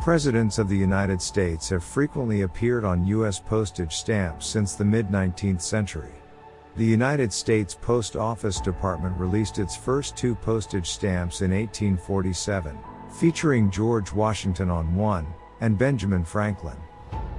Presidents of the United States have frequently appeared on U.S. postage stamps since the mid-19th century. The United States Post Office Department released its first two postage stamps in 1847, featuring George Washington on one, and Benjamin Franklin.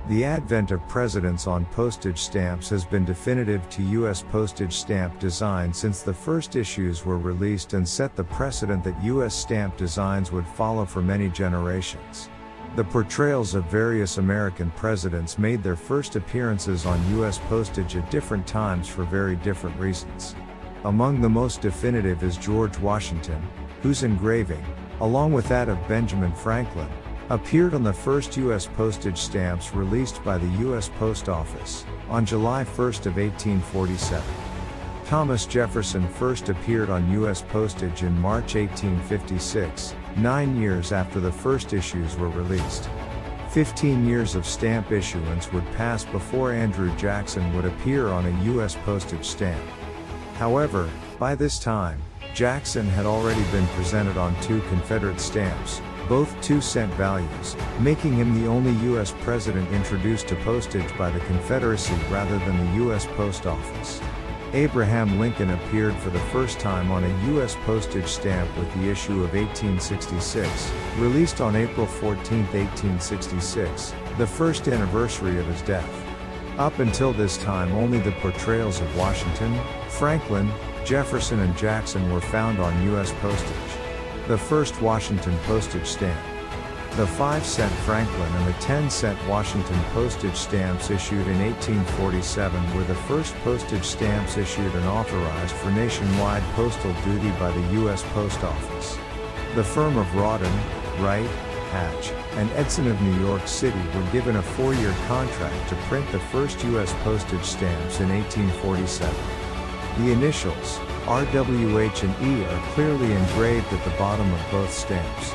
The advent of presidents on postage stamps has been definitive to U.S. postage stamp design since the first issues were released and set the precedent that U.S. stamp designs would follow for many generations. The portrayals of various American presidents made their first appearances on U.S. postage at different times for very different reasons. Among the most definitive is George Washington, whose engraving, along with that of Benjamin Franklin, appeared on the first U.S. postage stamps released by the U.S. Post Office, on July 1 of 1847. Thomas Jefferson first appeared on U.S. postage in March 1856, 9 years after the first issues were released. 15 years of stamp issuance would pass before Andrew Jackson would appear on a U.S. postage stamp. However, by this time, Jackson had already been presented on two Confederate stamps, both 2-cent values, making him the only U.S. president introduced to postage by the Confederacy rather than the U.S. Post Office. Abraham Lincoln appeared for the first time on a U.S. postage stamp with the issue of 1866, released on April 14, 1866, the first anniversary of his death. Up until this time only the portrayals of Washington, Franklin, Jefferson and Jackson were found on U.S. postage. The first Washington postage stamp, the 5-cent Franklin and the 10-cent Washington postage stamps issued in 1847 were the first postage stamps issued and authorized for nationwide postal duty by the U.S. Post Office. The firm of Rawdon, Wright, Hatch, and Edson of New York City were given a 4-year contract to print the first U.S. postage stamps in 1847. The initials, RWH and E, are clearly engraved at the bottom of both stamps.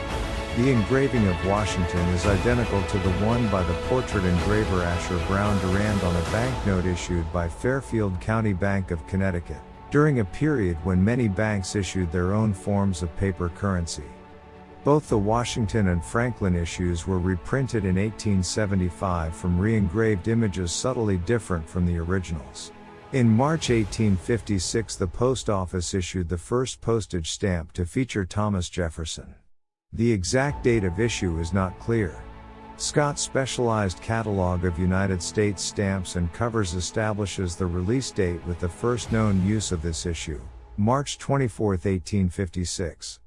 The engraving of Washington is identical to the one by the portrait engraver Asher Brown Durand on a banknote issued by Fairfield County Bank of Connecticut, during a period when many banks issued their own forms of paper currency. Both the Washington and Franklin issues were reprinted in 1875 from re-engraved images subtly different from the originals. In March 1856 the Post Office issued the first postage stamp to feature Thomas Jefferson. The exact date of issue is not clear. Scott's Specialized Catalog of United States Stamps and Covers establishes the release date with the first known use of this issue, March 24, 1856.